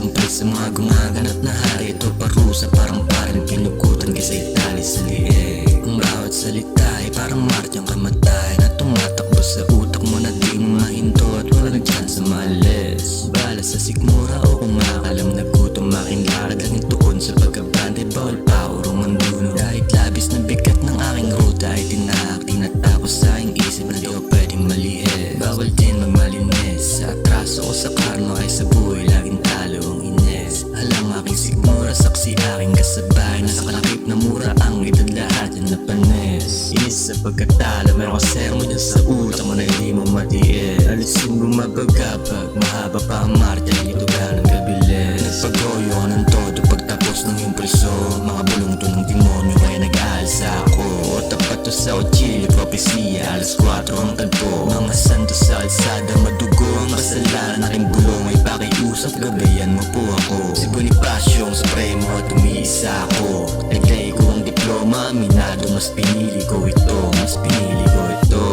sampal sa mga gumaganap na hari. Ito parusa parang pinukutan kasi itali sa liig. Ang bawat salita ay parang martyang kamatay na tumatakbo sa utak mo na di mo mahinto at walang chance maalis. Bala sa sikmura o kumakalam na gutom, aking lakad ang tuon sa pagkabante. Bawal pa urong manduno kahit labis na bigat ng aking ruta ay tinahak. Tinatapos sa aking isip na di ko pwedeng maliit. Bawal din magmalinis sa atraso o sa karma, ay sa buhay laging talo ang ines. Alam aking sikmura, saksi aking kasabay na sa kalakip na mura ang edad lahat yan napanis. Inis sa pagkatalo, meron ka sermo dyan sa utak mo na hindi mo matiis. Alisin bumabagabag, mahaba pa ang martial, ito ganang kabilis. Nagpagoyo ka ng todo pagtapos ng iyong preso. Mga bulong to ng demonyo kaya nag-aalsa ako. O tapat to sa Ochili, propesya, alas 4 ang tagpo. Mga santo sa alsada, madugo ang kasalanan. Aking bulong ay pakiusap, gabayan mo po ako. Si Bonifacio ang supremo at umiisa ako. Naglay ko ang diploma, minado, mas pinili ko ito. Mas pinili ko ito.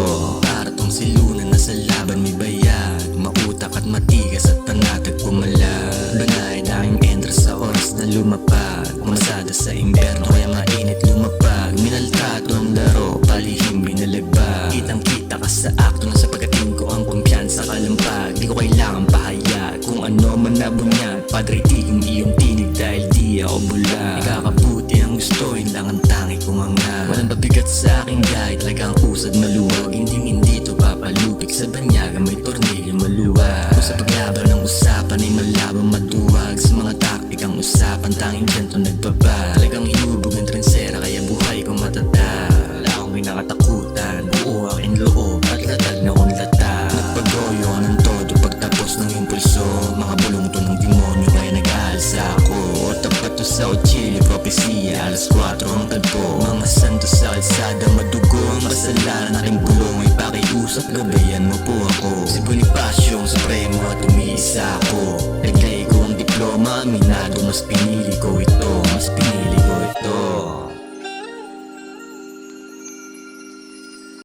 Para tong silunan na sa laban may bayag. Mautak at matigas at panatag pumalag. Banay na aking entra sa oras na lumapag. Umasada sa imberno kaya mainit lumapag. Minaltrato ang laro, palihim binalagbag. Kitang kita ka sa akto na sa pagkating ko ang kumpiyansa kalampag. Di ko kailangan pahayag kung ano man nabunyag. Padre tigong iyong tinig dahil di ako bulag. Ikakabuti ang gusto, yun lang ang tangi kong hangad. Walang pabigat sa aking gay, talagang usad maluwag. Hindi to papalupik sa banyaga, may tornilyo maluwag. Kung sa paglaban ng usapan ay malabang maduwag. Sa mga taktik ang usapan, tanging dyan to nagbaba. Talagang hinubog ng trensera kaya buhay ko matatag. Wala akong kinakatakutan, buo aking loob at latag na kong latag. Nagpagoyo ka ng todo pagtapos ng impulso. Mga bulong to ng demonyo kaya nag-aalsa ako. O tapat to sa Ochili, propesya, alas 4 ang tagpo. Mga santo sa alsada, madugo ang kasalanan. Aking bulong ay pakiusap, gabayan mo po ako. Si Bonifacio ang supremo at umiisa ako. Naglay ko ang diploma, minado, mas pinili ko ito. Mas pinili ko ito.